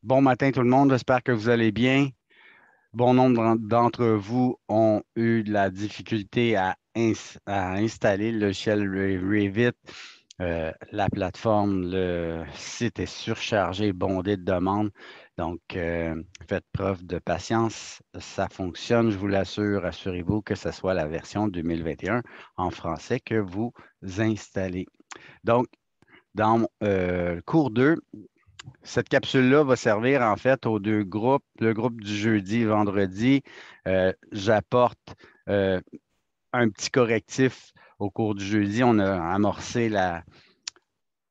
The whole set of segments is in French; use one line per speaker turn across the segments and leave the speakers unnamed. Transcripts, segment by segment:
Bon matin tout le monde, j'espère que vous allez bien. Bon nombre d'entre vous ont eu de la difficulté à installer le logiciel Revit. La plateforme, le site est surchargé, bondé de demandes. Donc, faites preuve de patience. Ça fonctionne, je vous l'assure. Assurez-vous que ce soit la version 2021 en français que vous installez. Donc, dans le cours 2, cette capsule-là va servir en fait aux deux groupes. Le groupe du jeudi et vendredi, j'apporte euh, un petit correctif au cours du jeudi. On a amorcé la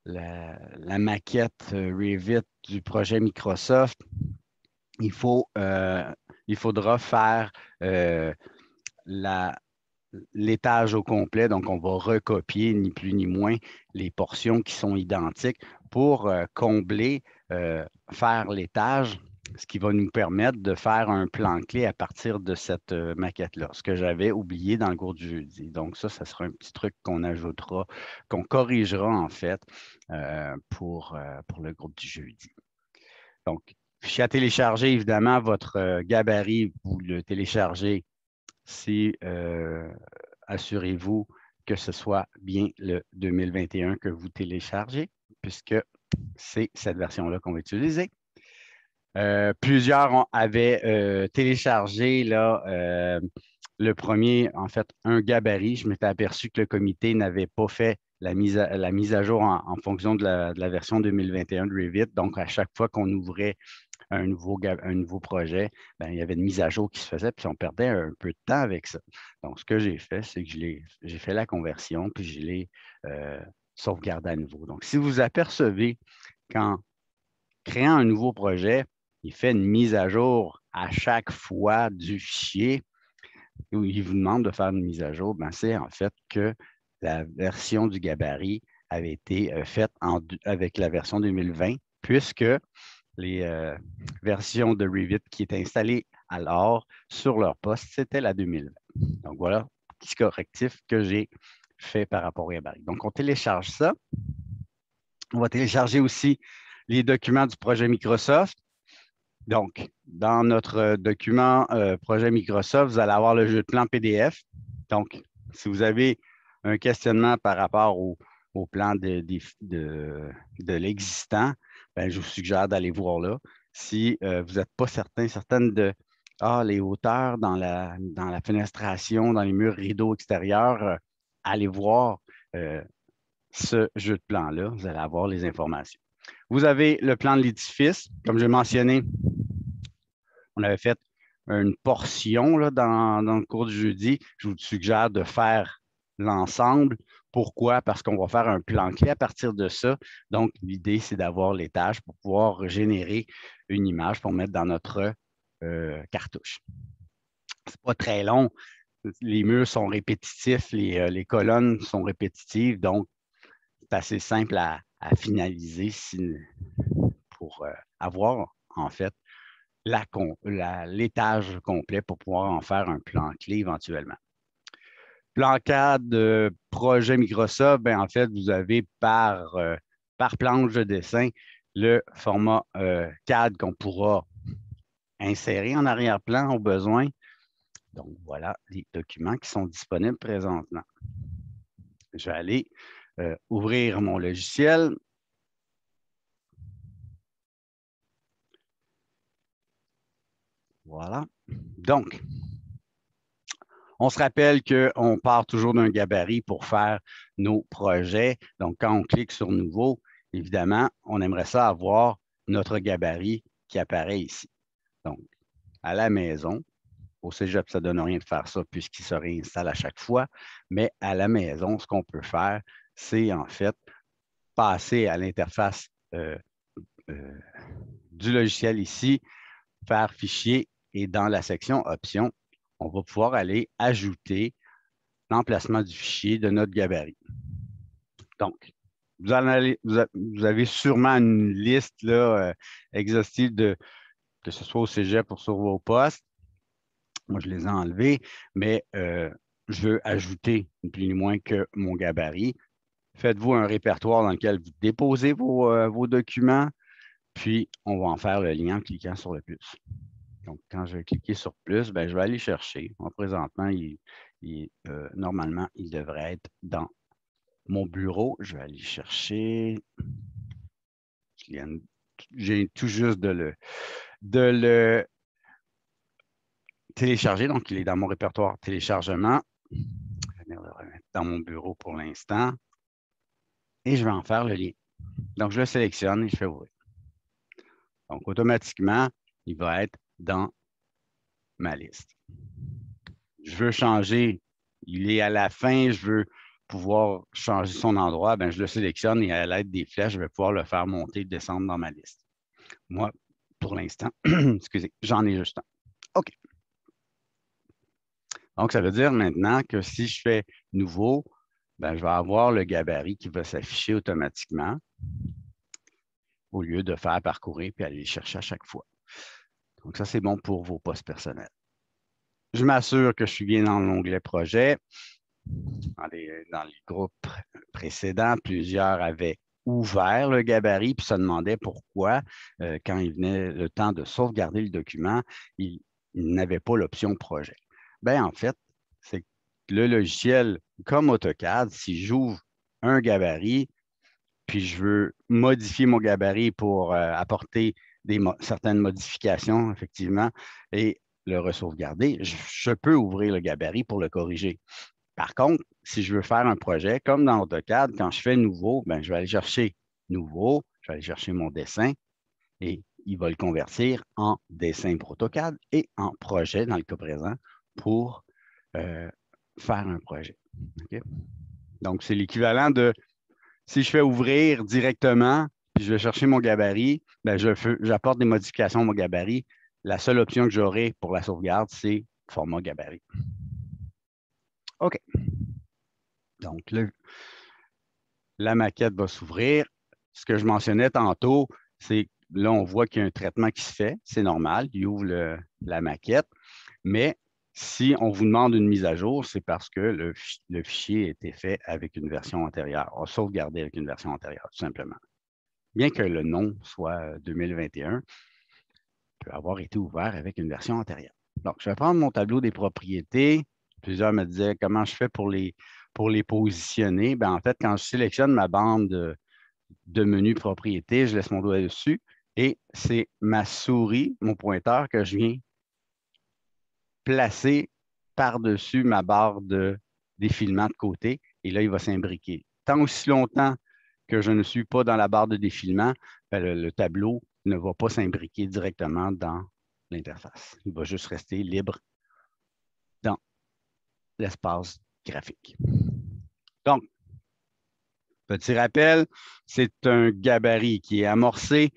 maquette Revit du projet Microsoft. Il faut, il faudra faire euh, la, l'étage au complet. Donc, on va recopier ni plus ni moins les portions qui sont identiques pour combler, faire l'étage, ce qui va nous permettre de faire un plan clé à partir de cette maquette-là, ce que j'avais oublié dans le cours du jeudi. Donc, ça sera un petit truc qu'on ajoutera, qu'on corrigera en fait pour le groupe du jeudi. Donc, fichier à télécharger, évidemment, votre gabarit, vous le téléchargez si assurez-vous que ce soit bien le 2021 que vous téléchargez, puisque c'est cette version-là qu'on va utiliser. Plusieurs avaient téléchargé là, le premier, en fait, un gabarit. Je m'étais aperçu que le comité n'avait pas fait la mise à jour en fonction de la version 2021 de Revit. Donc, à chaque fois qu'on ouvrait un nouveau projet, ben, il y avait une mise à jour qui se faisait, puis on perdait un peu de temps avec ça. Donc, ce que j'ai fait, c'est que j'ai fait la conversion, puis je l'ai sauvegardé à nouveau. Donc, si vous apercevez qu'en créant un nouveau projet, il fait une mise à jour à chaque fois du fichier, où il vous demande de faire une mise à jour, ben, c'est en fait que la version du gabarit avait été faite avec la version 2020, puisque les versions de Revit qui étaient installées alors sur leur poste, c'était la 2020. Donc voilà, petit correctif que j'ai fait par rapport au gabarit. Donc on télécharge ça. On va télécharger aussi les documents du projet Microsoft. Donc, dans notre document projet Microsoft, vous allez avoir le jeu de plan PDF. Donc, si vous avez un questionnement par rapport au plan de l'existant, ben, je vous suggère d'aller voir là. Si vous n'êtes pas certaine de les hauteurs dans la fenestration, dans les murs rideaux extérieurs, allez voir euh, ce jeu de plan-là. Vous allez avoir les informations. Vous avez le plan de l'édifice. Comme j'ai mentionné, on avait fait une portion là, dans le cours du jeudi. Je vous suggère de faire l'ensemble. Pourquoi? Parce qu'on va faire un plan clé à partir de ça. Donc, l'idée, c'est d'avoir les tâches pour pouvoir générer une image pour mettre dans notre cartouche. C'est pas très long. Les murs sont répétitifs, les colonnes sont répétitives, donc c'est assez simple à finaliser pour avoir en fait l'étage complet pour pouvoir en faire un plan clé éventuellement. Plan cadre de projet Microsoft, ben, en fait, vous avez par planche de dessin le format CAD qu'on pourra insérer en arrière-plan au besoin. Donc, voilà les documents qui sont disponibles présentement. Je vais aller ouvrir mon logiciel. Voilà. Donc, on se rappelle qu'on part toujours d'un gabarit pour faire nos projets. Donc, quand on clique sur Nouveau, évidemment, on aimerait ça avoir notre gabarit qui apparaît ici. Donc, à la maison, au Cégep, ça ne donne rien de faire ça puisqu'il se réinstalle à chaque fois. Mais à la maison, ce qu'on peut faire, c'est en fait passer à l'interface euh, du logiciel ici, faire fichier et dans la section options, on va pouvoir aller ajouter l'emplacement du fichier de notre gabarit. Donc, vous avez sûrement une liste là, exhaustive que ce soit au cégep ou sur vos postes. Moi, je les ai enlevés, mais je veux ajouter ni plus ni moins que mon gabarit. Faites-vous un répertoire dans lequel vous déposez vos documents, Puis, on va en faire le lien en cliquant sur le plus. Donc, quand je vais cliquer sur plus, ben, je vais aller chercher. Moi, présentement, normalement, il devrait être dans mon bureau. Je vais aller chercher. J'ai tout juste de le télécharger. Donc, il est dans mon répertoire téléchargement. Je vais le remettre dans mon bureau pour l'instant. Et je vais en faire le lien. Donc, je le sélectionne et je fais ouvrir. Donc, automatiquement, il va être dans ma liste. Je veux changer, il est à la fin, je veux pouvoir changer son endroit, ben, je le sélectionne et à l'aide des flèches, je vais pouvoir le faire monter, descendre dans ma liste. Moi, pour l'instant, excusez, j'en ai juste un. OK. Donc, ça veut dire maintenant que si je fais nouveau, ben, je vais avoir le gabarit qui va s'afficher automatiquement au lieu de faire parcourir et aller le chercher à chaque fois. Donc, ça, c'est bon pour vos postes personnels. Je m'assure que je suis bien dans l'onglet projet. Dans les groupes précédents, plusieurs avaient ouvert le gabarit puis se demandaient pourquoi, quand il venait le temps de sauvegarder le document, il n'avait pas l'option projet. Bien, en fait, c'est que le logiciel, comme AutoCAD, si j'ouvre un gabarit, puis je veux modifier mon gabarit pour apporter certaines modifications, effectivement, et le ressauvegarder, je peux ouvrir le gabarit pour le corriger. Par contre, si je veux faire un projet, comme dans AutoCAD, quand je fais nouveau, ben, je vais aller chercher nouveau, je vais aller chercher mon dessin et il va le convertir en dessin pour AutoCAD et en projet, dans le cas présent, pour faire un projet. Okay? Donc, c'est l'équivalent de si je fais ouvrir directement, puis je vais chercher mon gabarit, ben, j'apporte des modifications à mon gabarit. La seule option que j'aurai pour la sauvegarde, c'est format gabarit. OK. Donc, la maquette va s'ouvrir. Ce que je mentionnais tantôt, c'est que là, on voit qu'il y a un traitement qui se fait. C'est normal, il ouvre la maquette. Mais si on vous demande une mise à jour, c'est parce que le fichier a été fait avec une version antérieure, a sauvegardé avec une version antérieure, tout simplement. Bien que le nom soit 2021, il peut avoir été ouvert avec une version antérieure. Donc, je vais prendre mon tableau des propriétés. Plusieurs me disaient comment je fais pour les positionner. Bien, en fait, quand je sélectionne ma bande de menu propriétés, je laisse mon doigt dessus et c'est ma souris, mon pointeur que je viens placer par-dessus ma barre de défilement de côté et là, il va s'imbriquer. Tant aussi longtemps que je ne suis pas dans la barre de défilement, ben, le tableau ne va pas s'imbriquer directement dans l'interface. Il va juste rester libre dans l'espace graphique. Donc, petit rappel, c'est un gabarit qui est amorcé.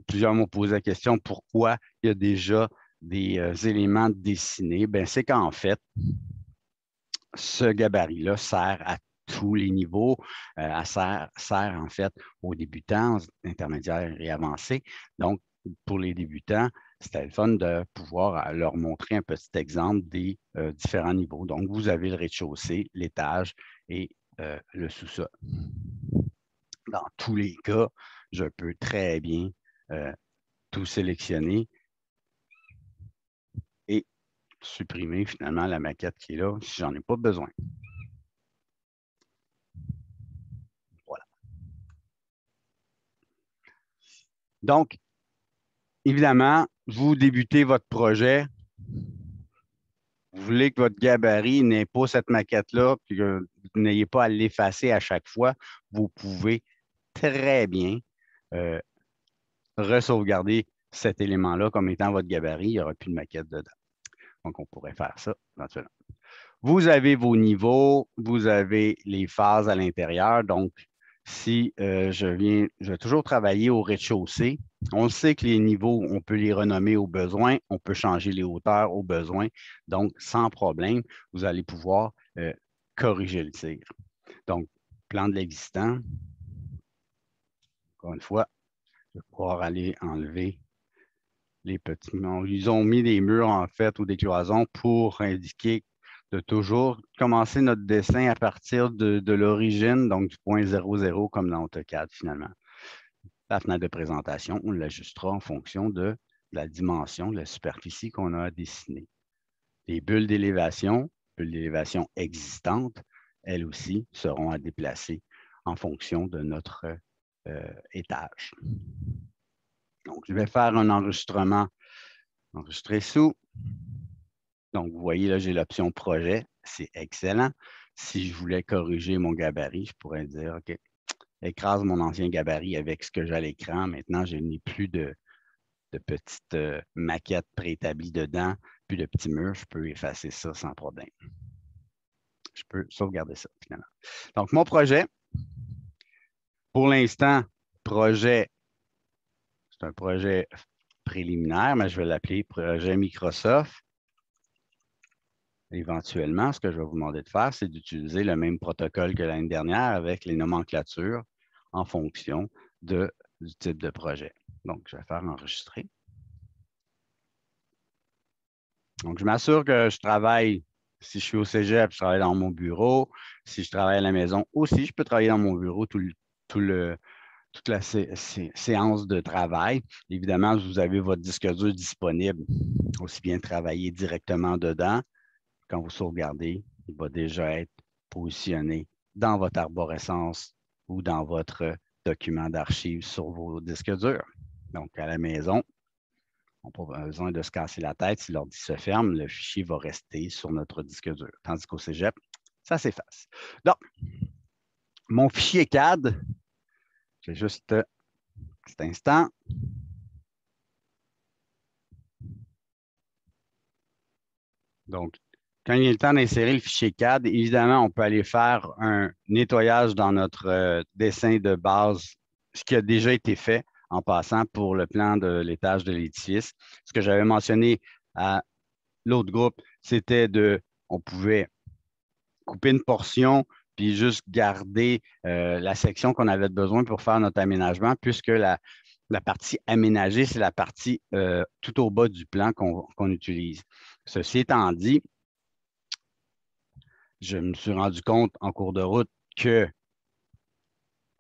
Plusieurs m'ont posé la question pourquoi il y a déjà des éléments dessinés. Bien, c'est qu'en fait, ce gabarit-là sert à tous les niveaux. Sert en fait aux débutants, aux intermédiaires et avancés. Donc, pour les débutants, c'était le fun de pouvoir leur montrer un petit exemple des différents niveaux. Donc, vous avez le rez-de-chaussée, l'étage et le sous-sol. Dans tous les cas, je peux très bien tout sélectionner et supprimer finalement la maquette qui est là si j'en ai pas besoin. Voilà. Donc, évidemment, vous débutez votre projet. Vous voulez que votre gabarit n'ait pas cette maquette-là, puis que vous n'ayez pas à l'effacer à chaque fois. Vous pouvez très bien resauvegarder cet élément-là comme étant votre gabarit. Il n'y aura plus de maquette dedans. Donc, on pourrait faire ça éventuellement. Vous avez vos niveaux, vous avez les phases à l'intérieur. Donc, si je vais toujours travailler au rez-de-chaussée. On sait que les niveaux, on peut les renommer au besoin, on peut changer les hauteurs au besoin. Donc, sans problème, vous allez pouvoir corriger le tir. Donc, plan de l'existant. Encore une fois, je vais pouvoir aller enlever les petits. Ils ont mis des murs, en fait, ou des cloisons pour indiquer de toujours commencer notre dessin à partir de l'origine, donc du point 00 comme dans AutoCAD finalement. La fenêtre de présentation, on l'ajustera en fonction de la dimension de la superficie qu'on a à dessiner. Les bulles d'élévation existantes, elles aussi, seront à déplacer en fonction de notre étage. Donc, je vais faire un enregistrement, enregistrer sous. Donc, vous voyez, là, j'ai l'option projet. C'est excellent. Si je voulais corriger mon gabarit, je pourrais dire, OK, écrase mon ancien gabarit avec ce que j'ai à l'écran. Maintenant, je n'ai plus de petites maquettes préétablies dedans, plus de petits murs. Je peux effacer ça sans problème. Je peux sauvegarder ça, finalement. Donc, mon projet, pour l'instant, projet, c'est un projet préliminaire, mais je vais l'appeler projet Microsoft. Éventuellement, ce que je vais vous demander de faire, c'est d'utiliser le même protocole que l'année dernière avec les nomenclatures en fonction du type de projet. Donc, je vais faire enregistrer. Donc, je m'assure que je travaille, si je suis au cégep, je travaille dans mon bureau. Si je travaille à la maison aussi, je peux travailler dans mon bureau toute la séance de travail. Évidemment, vous avez votre disque dur disponible, aussi bien travailler directement dedans. Quand vous sauvegardez, il va déjà être positionné dans votre arborescence ou dans votre document d'archives sur vos disques durs. Donc, à la maison, on n'a pas besoin de se casser la tête. Si l'ordi se ferme, le fichier va rester sur notre disque dur. Tandis qu'au cégep, ça s'efface. Donc, mon fichier CAD, j'ai juste un petit instant. Donc, quand il est le temps d'insérer le fichier CAD, évidemment, on peut aller faire un nettoyage dans notre dessin de base, ce qui a déjà été fait en passant pour le plan de l'étage de l'édifice. Ce que j'avais mentionné à l'autre groupe, c'était on pouvait couper une portion puis juste garder la section qu'on avait besoin pour faire notre aménagement, puisque la partie aménagée, c'est la partie tout au bas du plan qu'on utilise. Ceci étant dit, je me suis rendu compte en cours de route que,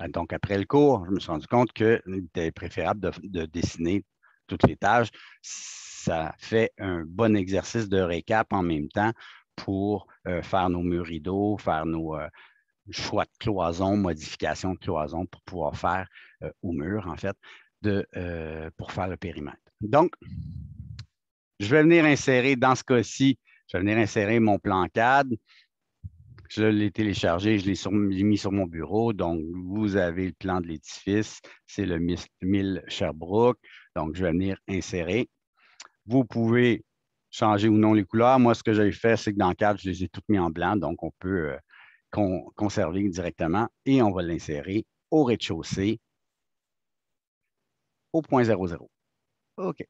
donc après le cours, je me suis rendu compte qu'il était préférable de dessiner toutes les tâches. Ça fait un bon exercice de récap en même temps pour faire nos murs rideaux, faire nos choix de cloison, modifications de cloison pour pouvoir faire au mur, en fait, pour faire le périmètre. Donc, je vais venir insérer, dans ce cas-ci, je vais venir insérer mon plan CAD. Je l'ai téléchargé, je l'ai mis sur mon bureau. Donc, vous avez le plan de l'édifice. C'est le 1000 Sherbrooke. Donc, je vais venir insérer. Vous pouvez changer ou non les couleurs. Moi, ce que j'ai fait, c'est que dans le cadre, je les ai toutes mis en blanc. Donc, on peut conserver directement et on va l'insérer au rez-de-chaussée au point 00. OK.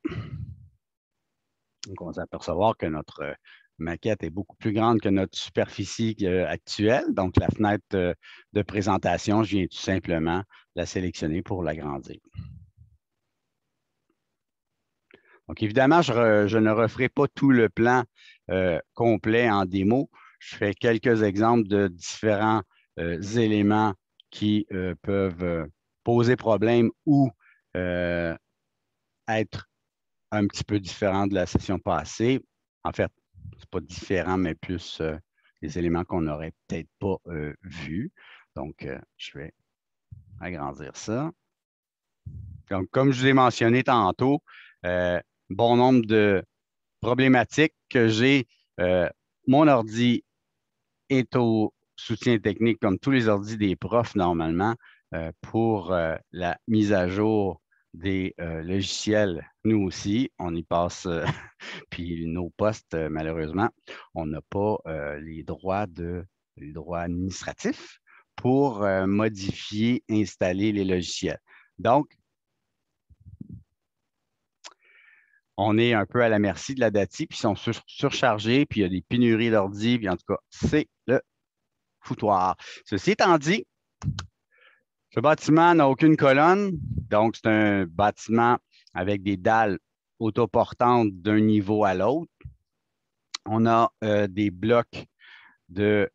Donc, on va s'apercevoir que notre maquette est beaucoup plus grande que notre superficie actuelle. Donc, la fenêtre de présentation, je viens tout simplement la sélectionner pour l'agrandir. Donc, évidemment, je ne referai pas tout le plan complet en démo. Je fais quelques exemples de différents éléments qui peuvent poser problème ou être un petit peu différents de la session passée. En fait, ce n'est pas différent, mais plus des éléments qu'on n'aurait peut-être pas vus. Donc, je vais agrandir ça. Donc, comme je vous ai mentionné tantôt, bon nombre de problématiques que j'ai. Mon ordi est au soutien technique comme tous les ordis des profs normalement pour la mise à jour des logiciels. Nous aussi, on y passe, puis nos postes, malheureusement, on n'a pas les droits administratifs pour modifier, installer les logiciels. Donc, on est un peu à la merci de la DATI, puis ils sont surchargés, puis il y a des pénuries d'ordi, puis en tout cas, c'est le foutoir. Ceci étant dit, ce bâtiment n'a aucune colonne, donc c'est un bâtiment avec des dalles autoportantes d'un niveau à l'autre. On a des blocs de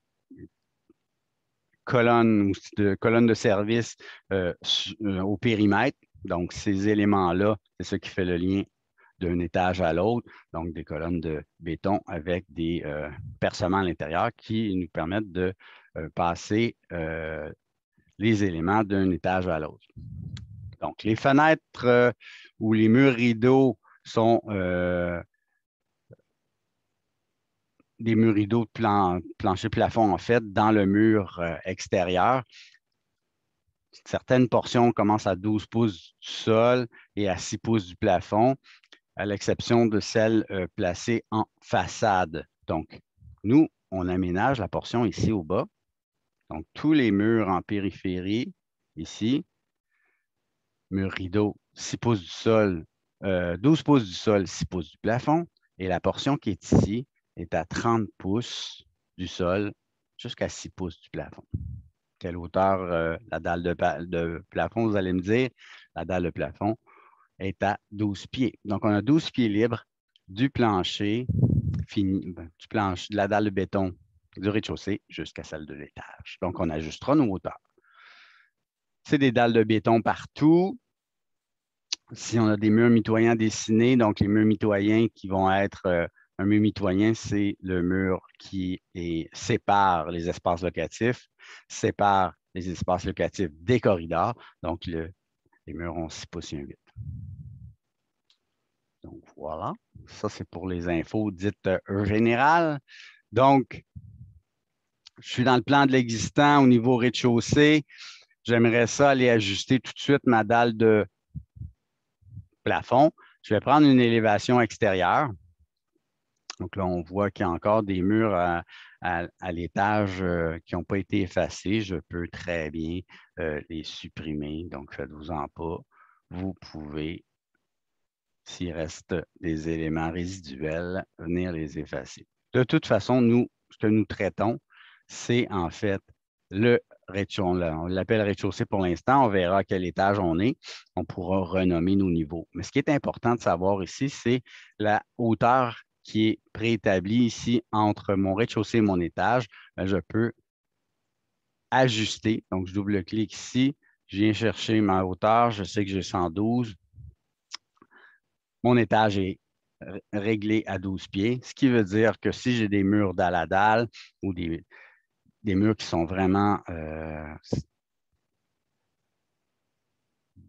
colonnes de service au périmètre. Donc, ces éléments-là, c'est ce qui fait le lien d'un étage à l'autre, donc des colonnes de béton avec des percements à l'intérieur qui nous permettent de passer les éléments d'un étage à l'autre. Donc, les fenêtres ou les murs rideaux sont des murs rideaux de plancher-plafond, en fait, dans le mur extérieur. Certaines portions commencent à 12 pouces du sol et à 6 pouces du plafond, à l'exception de celles placées en façade. Donc, nous, on aménage la portion ici au bas. Donc, tous les murs en périphérie, ici, mur rideau, 6 pouces du sol, 12 pouces du sol, 6 pouces du plafond. Et la portion qui est ici est à 30 pouces du sol jusqu'à 6 pouces du plafond. Quelle hauteur la dalle de plafond, vous allez me dire? La dalle de plafond est à 12 pieds. Donc, on a 12 pieds libres du plancher fini, de la dalle de béton du rez-de-chaussée jusqu'à celle de l'étage. Donc, on ajustera nos hauteurs. C'est des dalles de béton partout. Si on a des murs mitoyens dessinés, donc les murs mitoyens qui vont être un mur mitoyen, c'est le mur qui sépare les espaces locatifs, sépare les espaces locatifs des corridors. Donc, les murs ont 6 pouces et 8. Donc, voilà. Ça, c'est pour les infos dites générales. Donc, je suis dans le plan de l'existant au niveau rez-de-chaussée. J'aimerais ça aller ajuster tout de suite ma dalle de plafond. Je vais prendre une élévation extérieure. Donc là, on voit qu'il y a encore des murs à l'étage qui n'ont pas été effacés. Je peux très bien les supprimer. Donc, faites-vous-en pas. Vous pouvez, s'il reste des éléments résiduels, venir les effacer. De toute façon, nous, ce que nous traitons, c'est en fait le rez-de-chaussée. On l'appelle rez-de-chaussée pour l'instant. On verra à quel étage on est. On pourra renommer nos niveaux. Mais ce qui est important de savoir ici, c'est la hauteur qui est préétablie ici entre mon rez-de-chaussée et mon étage. Je peux ajuster. Donc, je double-clique ici. Je viens chercher ma hauteur. Je sais que j'ai 112. Mon étage est réglé à 12 pieds, ce qui veut dire que si j'ai des murs dalle à dalle ou des murs qui sont vraiment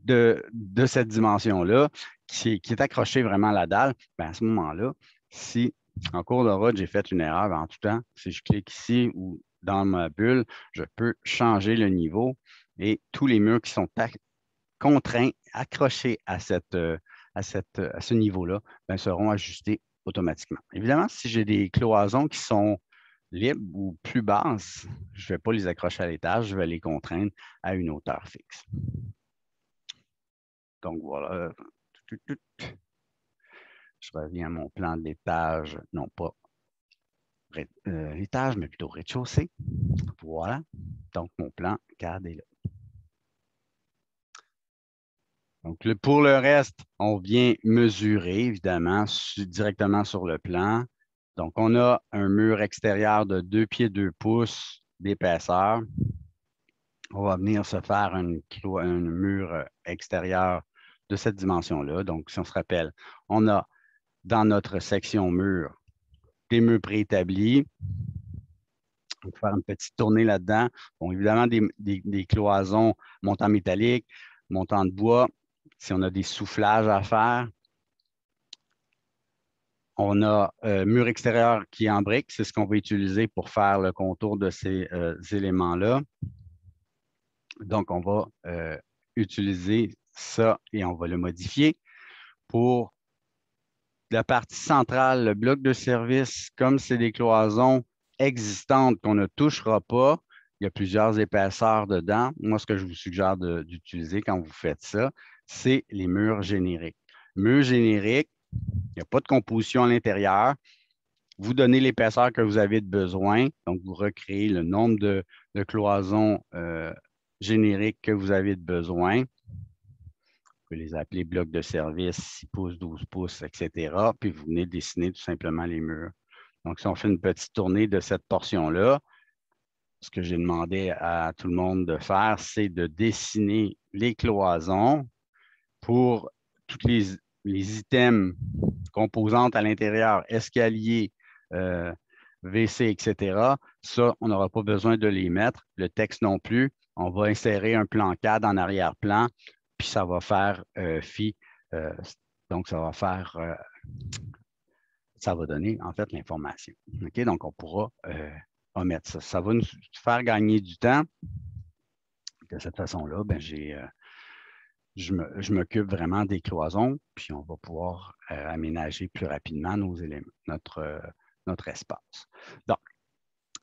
de cette dimension-là, qui est accroché vraiment à la dalle, bien à ce moment-là, si en cours de route, j'ai fait une erreur, en tout temps, si je clique ici ou dans ma bulle, je peux changer le niveau et tous les murs qui sont contraints, accrochés à ce niveau-là, ben, seront ajustés automatiquement. Évidemment, si j'ai des cloisons qui sont libres ou plus basses, je ne vais pas les accrocher à l'étage, je vais les contraindre à une hauteur fixe. Donc voilà. Je reviens à mon plan de l'étage, non pas l'étage, mais plutôt rez-de-chaussée. Voilà. Donc mon plan CAD est là. Donc, pour le reste, on vient mesurer, évidemment, directement sur le plan. Donc, on a un mur extérieur de 2 pieds 2 pouces d'épaisseur. On va venir se faire un mur extérieur de cette dimension-là. Donc, si on se rappelle, on a dans notre section mur des murs préétablis. On va faire une petite tournée là-dedans. Bon, évidemment, des cloisons montant métallique, montant de bois. Si on a des soufflages à faire, on a mur extérieur qui est en briques. C'est ce qu'on va utiliser pour faire le contour de ces éléments-là. Donc, on va utiliser ça et on va le modifier. Pour la partie centrale, le bloc de service, comme c'est des cloisons existantes qu'on ne touchera pas, il y a plusieurs épaisseurs dedans. Moi, ce que je vous suggère d'utiliser quand vous faites ça, c'est les murs génériques. Murs génériques, il n'y a pas de composition à l'intérieur. Vous donnez l'épaisseur que vous avez de besoin. Donc, vous recréez le nombre de cloisons génériques que vous avez de besoin. Vous pouvez les appeler blocs de service, 6 pouces, 12 pouces, etc. Puis vous venez dessiner tout simplement les murs. Donc, si on fait une petite tournée de cette portion-là, ce que j'ai demandé à tout le monde de faire, c'est de dessiner les cloisons pour tous les items composantes à l'intérieur, escalier, WC, etc., ça, on n'aura pas besoin de les mettre. Le texte non plus. On va insérer un plan CAD en arrière-plan, puis ça va faire donc ça va faire, ça va donner en fait l'information. OK? Donc, on pourra omettre ça. Ça va nous faire gagner du temps. De cette façon-là, ben, je m'occupe vraiment des cloisons, puis on va pouvoir aménager plus rapidement nos éléments, notre espace. Donc,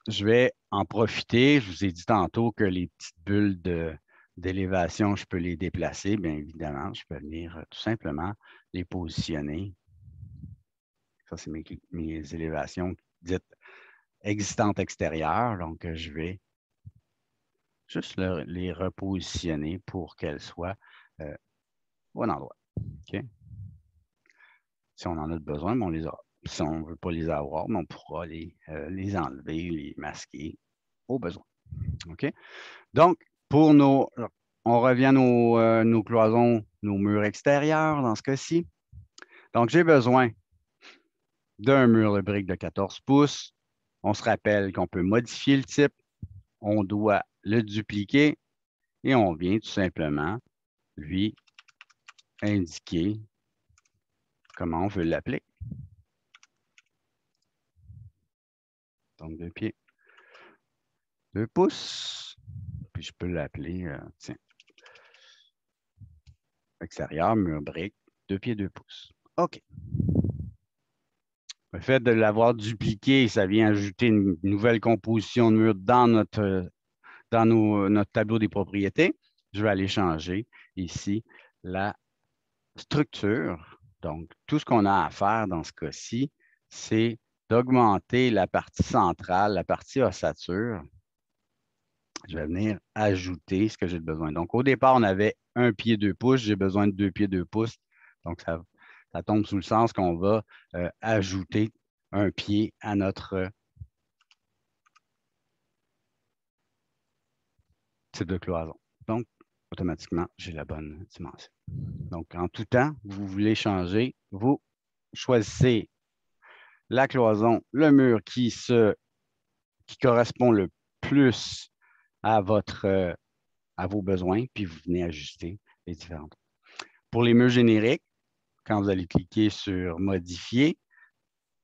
je vais en profiter. Je vous ai dit tantôt que les petites bulles d'élévation, je peux les déplacer. Bien évidemment, je peux venir tout simplement les positionner. Ça, c'est mes élévations dites existantes extérieures. Donc, je vais juste les repositionner pour qu'elles soient au bon endroit. OK? Si on en a besoin, on les aura. Si on ne veut pas les avoir, on pourra les enlever, les masquer au besoin. OK? Donc, on revient à nos cloisons, nos murs extérieurs dans ce cas-ci. Donc, j'ai besoin d'un mur de briques de 14 pouces. On se rappelle qu'on peut modifier le type. On doit le dupliquer et on vient tout simplement lui indiquer comment on veut l'appeler. Donc, 2 pieds, 2 pouces. Puis, je peux l'appeler, tiens, extérieur, mur brique, 2 pieds, 2 pouces. OK. Le fait de l'avoir dupliqué, ça vient ajouter une nouvelle composition de mur dans notre tableau des propriétés. Je vais aller changer ici la structure. Donc, tout ce qu'on a à faire dans ce cas-ci, c'est d'augmenter la partie centrale, la partie ossature. Je vais venir ajouter ce que j'ai besoin. Donc, au départ, on avait 1 pied 2 pouces. J'ai besoin de 2 pieds 2 pouces. Donc, ça tombe sous le sens qu'on va ajouter un pied à notre type de cloison. Donc, automatiquement, j'ai la bonne dimension. Donc, en tout temps, vous voulez changer, vous choisissez la cloison, le mur qui correspond le plus à vos besoins, puis vous venez ajuster les différentes. Pour les murs génériques, quand vous allez cliquer sur Modifier,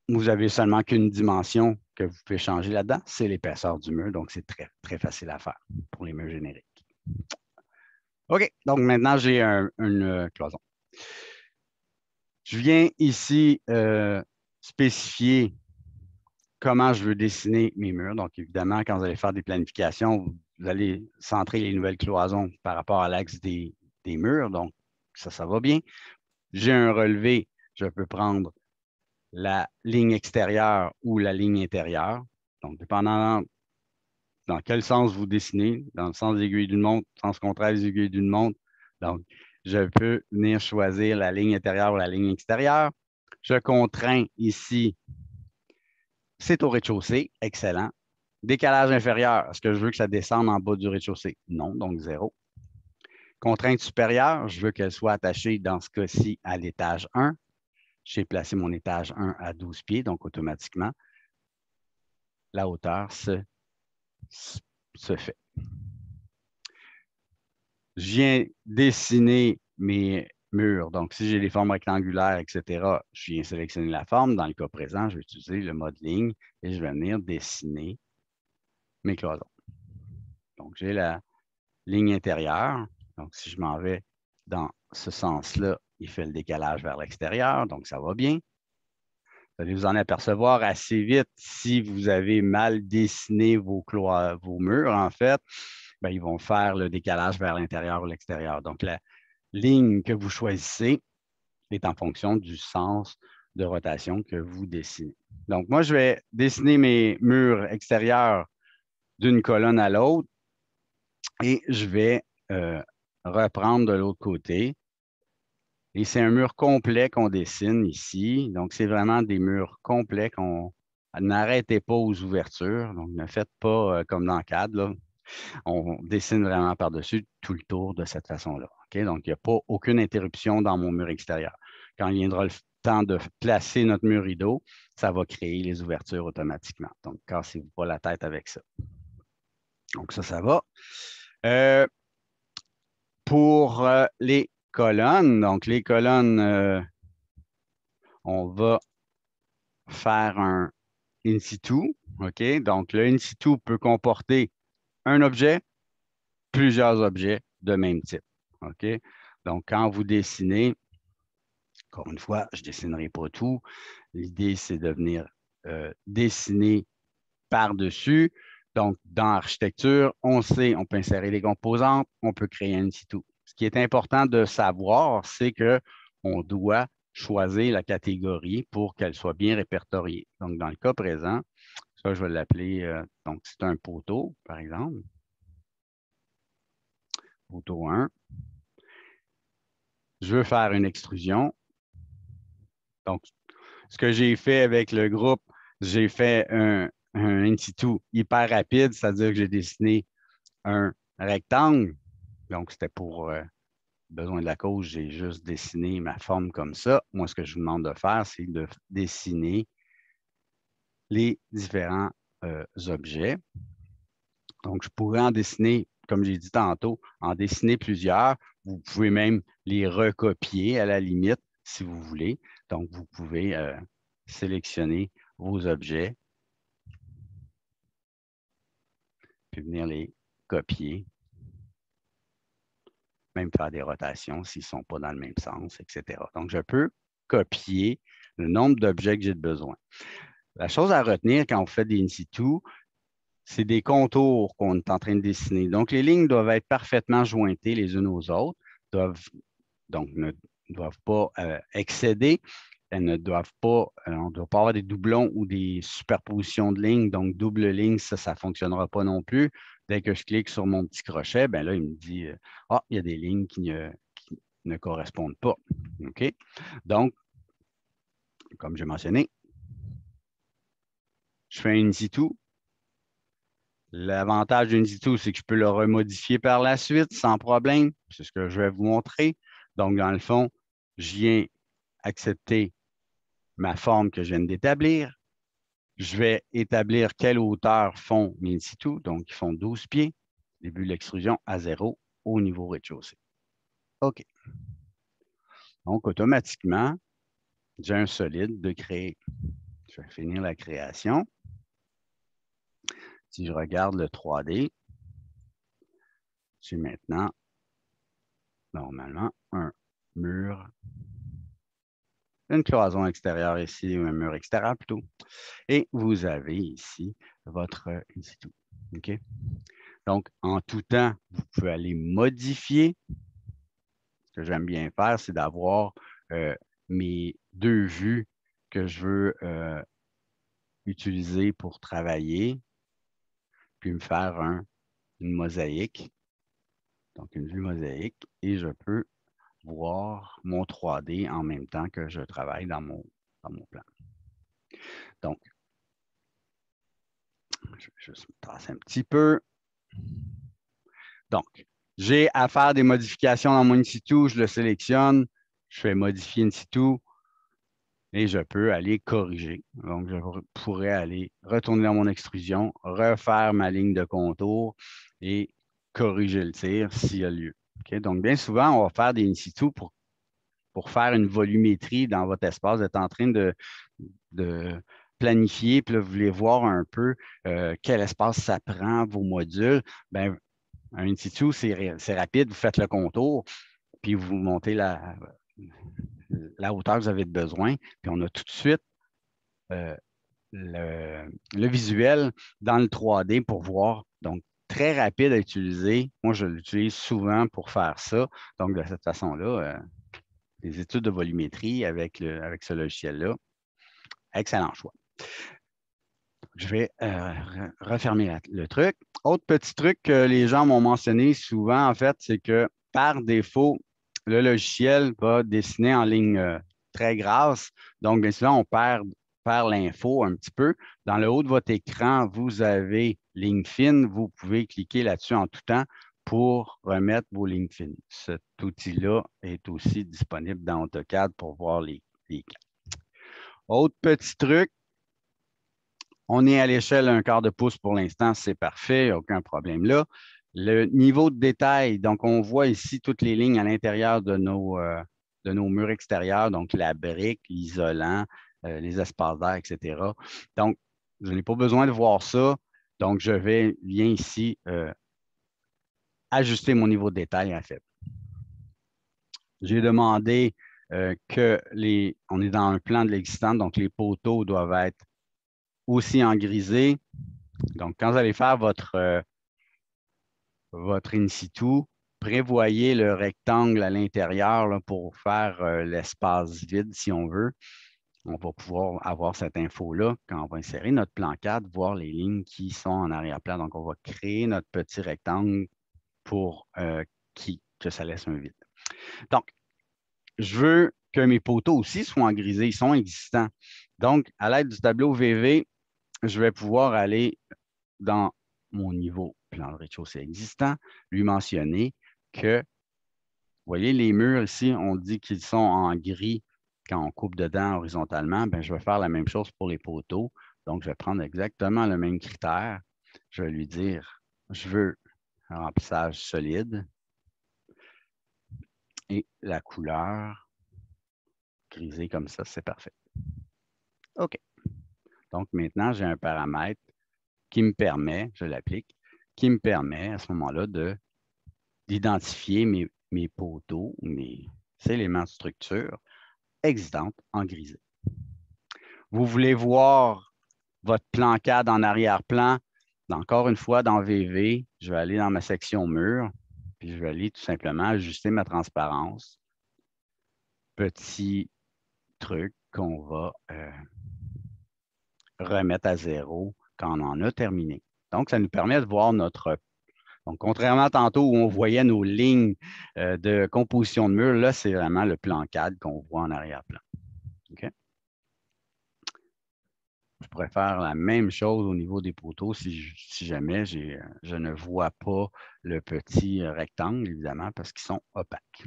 vous n'avez seulement qu'une dimension que vous pouvez changer là-dedans, c'est l'épaisseur du mur. Donc, c'est très, très facile à faire pour les murs génériques. OK, donc maintenant, j'ai une cloison. Je viens ici spécifier comment je veux dessiner mes murs. Donc, évidemment, quand vous allez faire des planifications, vous allez centrer les nouvelles cloisons par rapport à l'axe des murs. Donc, ça va bien. J'ai un relevé, je peux prendre la ligne extérieure ou la ligne intérieure. Donc, dépendant dans quel sens vous dessinez, dans le sens des aiguilles d'une montre, sens contraire des aiguilles d'une montre. Donc, je peux venir choisir la ligne intérieure ou la ligne extérieure. Je contrains ici, c'est au rez-de-chaussée, excellent. Décalage inférieur, est-ce que je veux que ça descende en bas du rez-de-chaussée? Non, donc 0. Contrainte supérieure, je veux qu'elle soit attachée dans ce cas-ci à l'étage 1. J'ai placé mon étage 1 à 12 pieds, donc automatiquement, la hauteur se fait. Je viens dessiner mes murs. Donc, si j'ai des formes rectangulaires, etc., je viens sélectionner la forme. Dans le cas présent, je vais utiliser le mode ligne et je vais venir dessiner mes cloisons. Donc, j'ai la ligne intérieure. Donc, si je m'en vais dans ce sens-là, il fait le décalage vers l'extérieur, donc ça va bien. Vous allez vous en apercevoir assez vite si vous avez mal dessiné vos murs, en fait. Bien, ils vont faire le décalage vers l'intérieur ou l'extérieur. Donc, la ligne que vous choisissez est en fonction du sens de rotation que vous dessinez. Donc, moi, je vais dessiner mes murs extérieurs d'une colonne à l'autre et je vais reprendre de l'autre côté. Et c'est un mur complet qu'on dessine ici. Donc, c'est vraiment des murs complets qu'on n'arrêtez pas aux ouvertures. Donc, ne faites pas comme dans le cadre. Là. On dessine vraiment par-dessus tout le tour de cette façon-là. Okay? Donc, il n'y a pas aucune interruption dans mon mur extérieur. Quand il viendra le temps de placer notre mur rideau, ça va créer les ouvertures automatiquement. Donc, cassez-vous pas la tête avec ça. Donc, ça va. Pour les colonnes, donc les colonnes, on va faire un in situ. OK? Donc, le in situ peut comporter un objet, plusieurs objets de même type. OK? Donc, quand vous dessinez, encore une fois, je ne dessinerai pas tout. L'idée, c'est de venir dessiner par-dessus. Donc, dans l'architecture, on sait, on peut insérer des composantes, on peut créer un in situ. Ce qui est important de savoir, c'est qu'on doit choisir la catégorie pour qu'elle soit bien répertoriée. Donc, dans le cas présent, ça, je vais l'appeler, donc c'est un poteau, par exemple. Poteau 1. Je veux faire une extrusion. Donc, ce que j'ai fait avec le groupe, j'ai fait un in situ hyper rapide, c'est-à-dire que j'ai dessiné un rectangle. Donc, c'était pour besoin de la cause, j'ai juste dessiné ma forme comme ça. Moi, ce que je vous demande de faire, c'est de dessiner les différents objets. Donc, je pourrais en dessiner, comme j'ai dit tantôt, en dessiner plusieurs. Vous pouvez même les recopier à la limite si vous voulez. Donc, vous pouvez sélectionner vos objets puis venir les copier, même faire des rotations s'ils ne sont pas dans le même sens, etc. Donc, je peux copier le nombre d'objets que j'ai besoin. La chose à retenir quand on fait des in situ, c'est des contours qu'on est en train de dessiner. Donc, les lignes doivent être parfaitement jointées les unes aux autres, donc ne doivent pas excéder. Elles ne doivent pas, on ne doit pas avoir des doublons ou des superpositions de lignes. Donc, double ligne, ça ne fonctionnera pas non plus. Dès que je clique sur mon petit crochet, ben là, il me dit ah, il y a des lignes qui ne correspondent pas. OK? Donc, comme j'ai mentionné, je fais un in situ. L'avantage d'une situ, c'est que je peux le remodifier par la suite sans problème. C'est ce que je vais vous montrer. Donc, dans le fond, je viens accepter ma forme que je viens d'établir. Je vais établir quelle hauteur font mes in situ. Donc, ils font 12 pieds. Début de l'extrusion à 0 au niveau rez-de-chaussée. OK. Donc, automatiquement, j'ai un solide de créer. Je vais finir la création. Si je regarde le 3D, j'ai maintenant, normalement, un mur, une cloison extérieure ici, ou un mur extérieur plutôt. Et vous avez ici votre in situ. OK? Donc, en tout temps, vous pouvez aller modifier. Ce que j'aime bien faire, c'est d'avoir mes deux vues que je veux utiliser pour travailler, puis me faire une mosaïque. Donc, une vue mosaïque, et je peux voir mon 3D en même temps que je travaille dans mon plan. Donc, je vais juste me tasser un petit peu. Donc, j'ai à faire des modifications dans mon in situ, je le sélectionne, je fais modifier in situ et je peux aller corriger. Donc, je pourrais aller retourner dans mon extrusion, refaire ma ligne de contour et corriger le tir s'il y a lieu. Okay? Donc, bien souvent, on va faire des in situ pour faire une volumétrie dans votre espace. Vous êtes en train de planifier, puis là, vous voulez voir un peu quel espace ça prend, vos modules. Bien, un in situ, c'est rapide, vous faites le contour, puis vous montez la hauteur que vous avez besoin, puis on a tout de suite le visuel dans le 3D pour voir. Donc, très rapide à utiliser. Moi, je l'utilise souvent pour faire ça. Donc, de cette façon-là, les études de volumétrie avec ce logiciel-là, excellent choix. Je vais refermer le truc. Autre petit truc que les gens m'ont mentionné souvent, en fait, c'est que par défaut, le logiciel va dessiner en ligne très grasse. Donc, bien souvent, on perd l'info un petit peu. Dans le haut de votre écran, vous avez lignes fines, vous pouvez cliquer là-dessus en tout temps pour remettre vos lignes fines. Cet outil-là est aussi disponible dans AutoCAD pour voir les cas. Autre petit truc, on est à l'échelle 1/4 de pouce pour l'instant, c'est parfait, aucun problème là. Le niveau de détail, donc on voit ici toutes les lignes à l'intérieur de nos murs extérieurs, donc la brique, l'isolant, les espaces d'air, etc. Donc, je n'ai pas besoin de voir ça. Donc, je viens ici ajuster mon niveau de détail, en fait. J'ai demandé on est dans un plan de l'existant, donc les poteaux doivent être aussi en grisé. Donc, quand vous allez faire votre in situ, prévoyez le rectangle à l'intérieur pour faire l'espace vide, si on veut. On va pouvoir avoir cette info-là quand on va insérer notre plan 4, voir les lignes qui sont en arrière-plan. Donc, on va créer notre petit rectangle pour que ça laisse un vide. Donc, je veux que mes poteaux aussi soient en grisé, ils sont existants. Donc, à l'aide du tableau VV, je vais pouvoir aller dans mon niveau plan de rez-de-chaussée existant, lui mentionner que, vous voyez, les murs ici, on dit qu'ils sont en gris quand on coupe dedans horizontalement. Bien, je vais faire la même chose pour les poteaux. Donc, je vais prendre exactement le même critère. Je vais lui dire, je veux un remplissage solide et la couleur grisée comme ça, c'est parfait. OK. Donc, maintenant, j'ai un paramètre qui me permet, je l'applique, qui me permet à ce moment-là d'identifier mes poteaux, mes éléments de structure existants en grisé. Vous voulez voir votre plan CAD en arrière-plan? Encore une fois, dans VV, je vais aller dans ma section mur, puis je vais aller tout simplement ajuster ma transparence. Petit truc qu'on va remettre à 0 quand on en a terminé. Donc, ça nous permet de voir notre... Donc, contrairement à tantôt où on voyait nos lignes de composition de mur, là, c'est vraiment le plan CAD qu'on voit en arrière-plan. OK? Je pourrais faire la même chose au niveau des poteaux si jamais je ne vois pas le petit rectangle, évidemment, parce qu'ils sont opaques.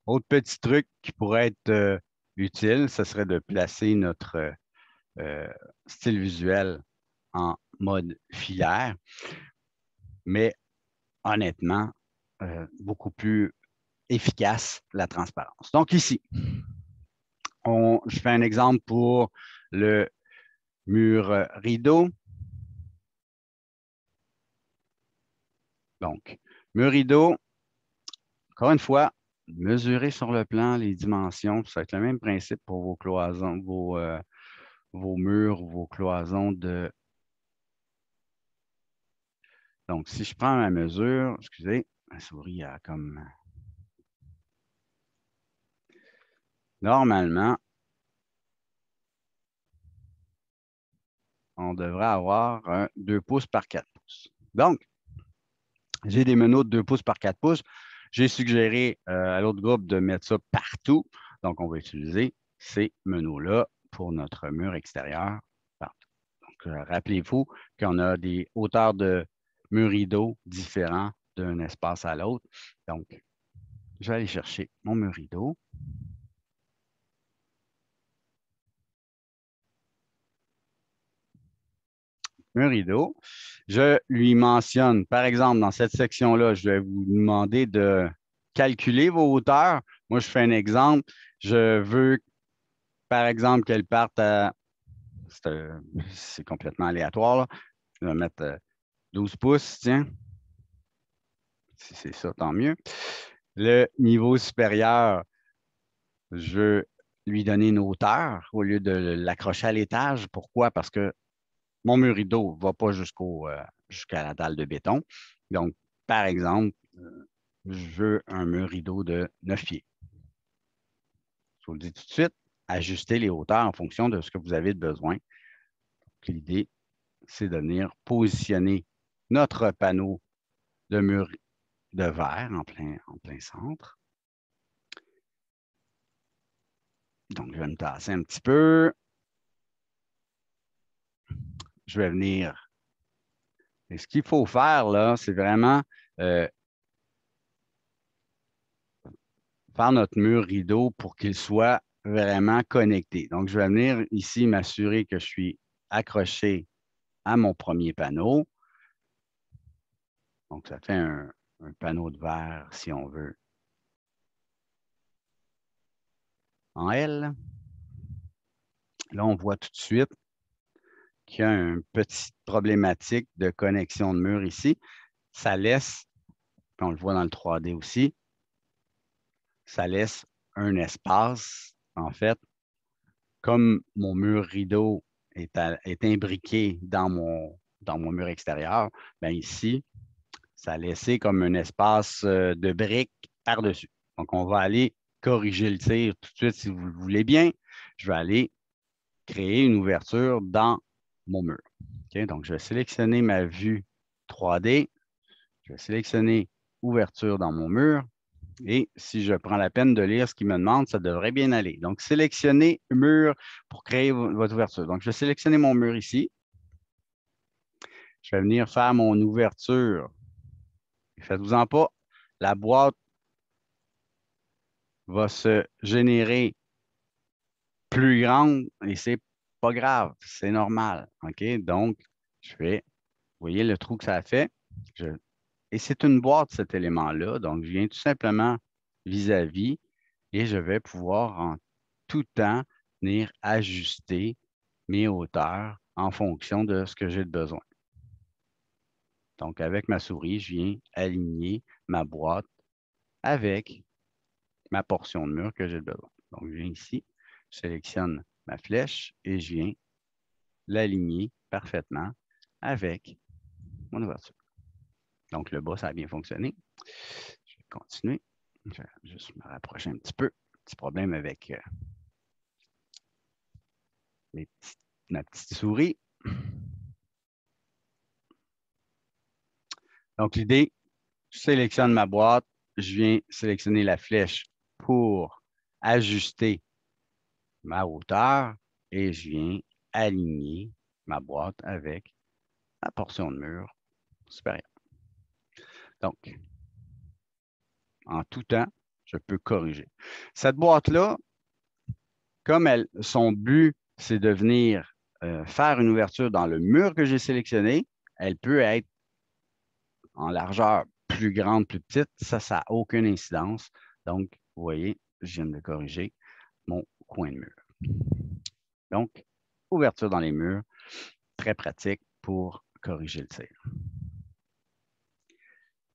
Autre petit truc qui pourrait être utile, ce serait de placer notre style visuel en mode filaire, mais honnêtement, beaucoup plus efficace la transparence. Donc ici, je fais un exemple pour le mur rideau. Donc, mur rideau, encore une fois, mesurez sur le plan les dimensions. Ça va être le même principe pour vos cloisons, vos murs, vos cloisons de... Donc, si je prends ma mesure, excusez, ma souris a comme... Normalement, on devrait avoir un 2 pouces par 4 pouces. Donc, j'ai des meneaux de 2 pouces par 4 pouces. J'ai suggéré à l'autre groupe de mettre ça partout. Donc, on va utiliser ces meneaux-là pour notre mur extérieur partout. Donc, rappelez-vous qu'on a des hauteurs de mur rideau différents d'un espace à l'autre. Donc, je vais aller chercher mon mur rideau. Un rideau. Je lui mentionne, par exemple, dans cette section-là, je vais vous demander de calculer vos hauteurs. Moi, je fais un exemple. Je veux, par exemple, qu'elle parte à... C'est complètement aléatoire, là. Je vais mettre 12 pouces, tiens. Si c'est ça, tant mieux. Le niveau supérieur, je veux lui donner une hauteur au lieu de l'accrocher à l'étage. Pourquoi? Parce que mon mur rideau ne va pas jusqu'à la dalle de béton. Donc, par exemple, je veux un mur rideau de 9 pieds. Je vous le dis tout de suite, ajustez les hauteurs en fonction de ce que vous avez de besoin. L'idée, c'est de venir positionner notre panneau de mur de verre en plein centre. Donc, je vais me tasser un petit peu. je vais venir. Et ce qu'il faut faire, là, c'est vraiment faire notre mur rideau pour qu'il soit vraiment connecté. Donc, je vais venir ici m'assurer que je suis accroché à mon premier panneau. Donc, ça fait un panneau de verre, si on veut, en L. Là, on voit tout de suite qu'il y a une petite problématique de connexion de mur ici. Ça laisse, puis on le voit dans le 3D aussi, ça laisse un espace, en fait, comme mon mur rideau est imbriqué dans mon mur extérieur, bien ici, ça a laissé comme un espace de briques par-dessus. Donc, on va aller corriger le tir tout de suite si vous le voulez bien. Je vais aller créer une ouverture dans mon mur. Okay? Donc, je vais sélectionner ma vue 3D. Je vais sélectionner ouverture dans mon mur. Et si je prends la peine de lire ce qu'il me demande, ça devrait bien aller. Donc, sélectionnez mur pour créer votre ouverture. Donc, je vais sélectionner mon mur ici. Je vais venir faire mon ouverture. Faites-vous-en pas. La boîte va se générer plus grande et c'est pas grave. C'est normal. OK? Donc, je fais, vous voyez le trou que ça a fait. Et c'est une boîte, cet élément-là. Donc, je viens tout simplement vis-à-vis et je vais pouvoir en tout temps venir ajuster mes hauteurs en fonction de ce que j'ai de besoin. Donc, avec ma souris, je viens aligner ma boîte avec ma portion de mur que j'ai besoin. Donc, je viens ici, je sélectionne ma flèche et je viens l'aligner parfaitement avec mon ouverture. Donc, le bas, ça a bien fonctionné. Je vais continuer. Je vais juste me rapprocher un petit peu. Petit problème avec ma petite souris. Donc, l'idée, je sélectionne ma boîte, je viens sélectionner la flèche pour ajuster ma hauteur et je viens aligner ma boîte avec la portion de mur supérieure. Donc, en tout temps, je peux corriger. Cette boîte-là, comme son but, c'est de venir faire une ouverture dans le mur que j'ai sélectionné, elle peut être en largeur plus grande, plus petite. Ça n'a aucune incidence. Donc, vous voyez, je viens de corriger mon coin de mur. Donc, ouverture dans les murs, très pratique pour corriger le tir.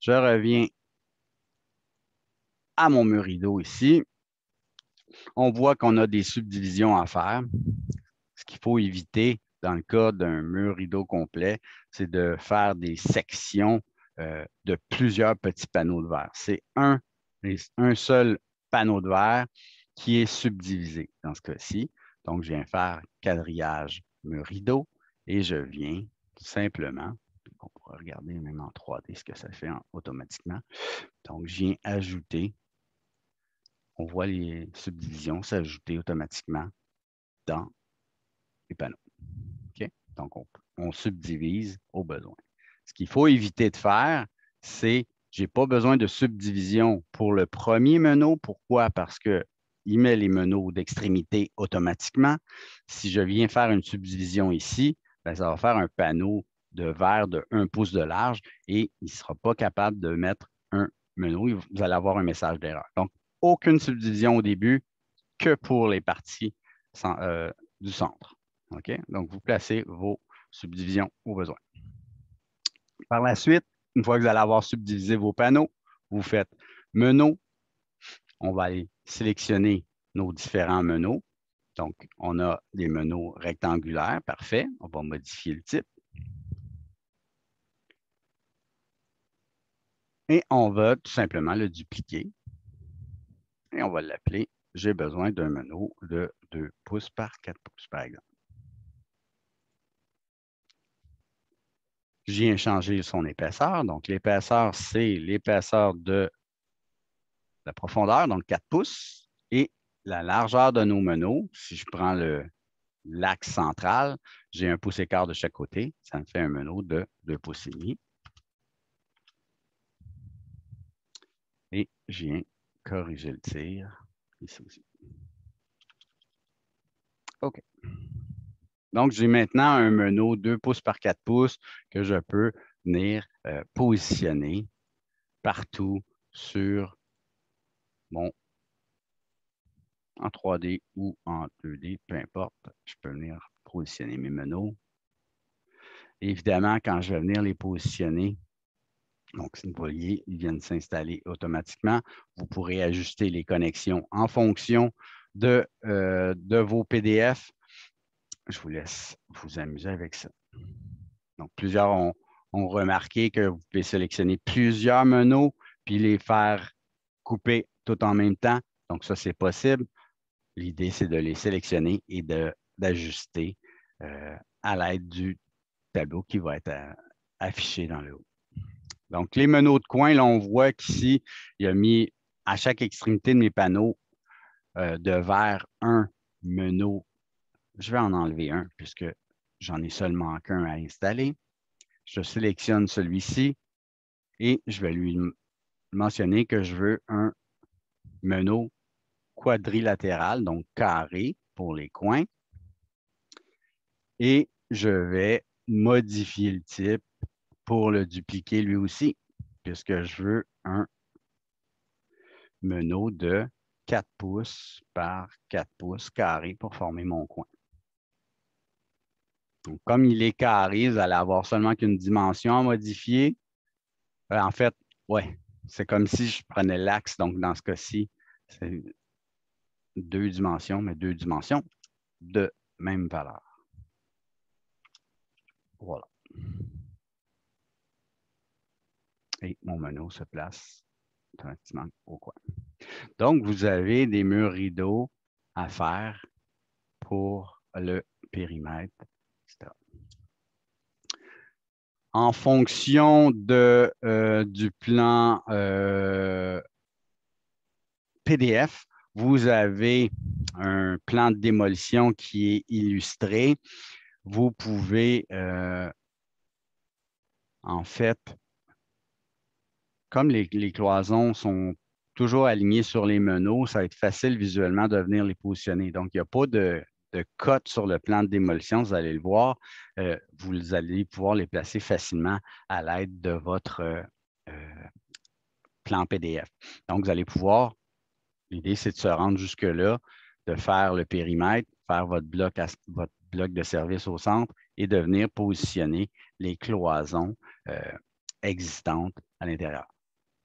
Je reviens à mon mur rideau ici. On voit qu'on a des subdivisions à faire. Ce qu'il faut éviter dans le cas d'un mur rideau complet, c'est de faire des sections de plusieurs petits panneaux de verre. C'est un seul panneau de verre qui est subdivisé dans ce cas-ci. Donc, je viens faire quadrillage mur rideau et je viens tout simplement, on pourra regarder même en 3D ce que ça fait automatiquement. Donc, je viens ajouter, on voit les subdivisions s'ajouter automatiquement dans les panneaux. Okay? Donc, on subdivise au besoin. Ce qu'il faut éviter de faire, c'est, je n'ai pas besoin de subdivision pour le premier meneau. Pourquoi? Parce qu'il met les meneaux d'extrémité automatiquement. Si je viens faire une subdivision ici, bien, ça va faire un panneau de verre de 1 pouce de large et il ne sera pas capable de mettre un meneau. Vous allez avoir un message d'erreur. Donc, aucune subdivision au début que pour les parties du centre. OK? Donc, vous placez vos subdivisions au besoin. Par la suite, une fois que vous allez avoir subdivisé vos panneaux, vous faites meneaux. On va aller sélectionner nos différents meneaux. Donc, on a des meneaux rectangulaires. Parfait. On va modifier le type. Et on va tout simplement le dupliquer. Et on va l'appeler « J'ai besoin d'un meneau de 2 pouces par 4 pouces », par exemple. Je viens changer son épaisseur. Donc, l'épaisseur, c'est l'épaisseur de la profondeur, donc 4 pouces, et la largeur de nos meneaux. Si je prends le l'axe central. J'ai 1 pouce écart de chaque côté. Ça me fait un meneau de 2 pouces et demi. Et je viens corriger le tir ici aussi. OK. Donc, j'ai maintenant un meneau 2 pouces par 4 pouces que je peux venir positionner partout sur mon en 3D ou en 2D, peu importe. Je peux venir positionner mes meneaux. Évidemment, quand je vais venir les positionner, donc si vous voyez, ils viennent s'installer automatiquement. Vous pourrez ajuster les connexions en fonction de vos PDF. Je vous laisse vous amuser avec ça. Donc, plusieurs ont remarqué que vous pouvez sélectionner plusieurs meneaux puis les faire couper tout en même temps. Donc, ça, c'est possible. L'idée, c'est de les sélectionner et d'ajuster à l'aide du tableau qui va être affiché dans le haut. Donc, les meneaux de coin, là, on voit qu'ici, il a mis à chaque extrémité de mes panneaux de verre un meneau. Je vais en enlever un puisque j'en ai seulement qu'un à installer. Je sélectionne celui-ci et je vais lui mentionner que je veux un meneau quadrilatéral, donc carré pour les coins. Et je vais modifier le type pour le dupliquer lui aussi, puisque je veux un meneau de 4 pouces par 4 pouces carré pour former mon coin. Donc, comme il est carré, vous allez avoir seulement qu'une dimension à modifier. En fait, ouais, c'est comme si je prenais l'axe. Donc, dans ce cas-ci, c'est 2 dimensions, mais 2 dimensions de même valeur. Voilà. Et mon meneau se place directement au coin. Donc, vous avez des murs rideaux à faire pour le périmètre, etc. En fonction du plan PDF, vous avez un plan de démolition qui est illustré. Vous pouvez, en fait, comme les cloisons sont toujours alignées sur les meneaux, ça va être facile visuellement de venir les positionner. Donc, il n'y a pas de cote sur le plan de démolition, vous allez le voir. Vous allez pouvoir les placer facilement à l'aide de votre plan PDF. Donc, vous allez pouvoir, l'idée, c'est de se rendre jusque-là, de faire le périmètre, faire votre bloc de service au centre et de venir positionner les cloisons existantes à l'intérieur.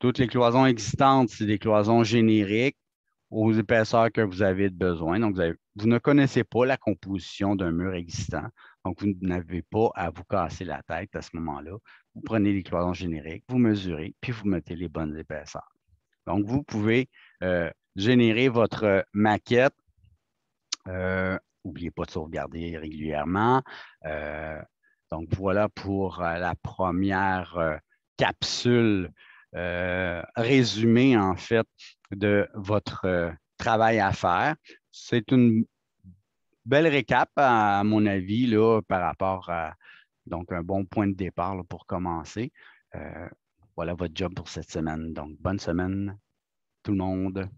Toutes les cloisons existantes, c'est des cloisons génériques aux épaisseurs que vous avez besoin. Donc, vous ne connaissez pas la composition d'un mur existant. Donc, vous n'avez pas à vous casser la tête à ce moment-là. Vous prenez les cloisons génériques, vous mesurez, puis vous mettez les bonnes épaisseurs. Donc, vous pouvez générer votre maquette. N'oubliez pas de sauvegarder régulièrement. Donc, voilà pour la première capsule résumée, en fait, de votre travail à faire. C'est une belle récap, à mon avis, là, par rapport à donc un bon point de départ là, pour commencer. Voilà votre job pour cette semaine. Donc, bonne semaine, tout le monde.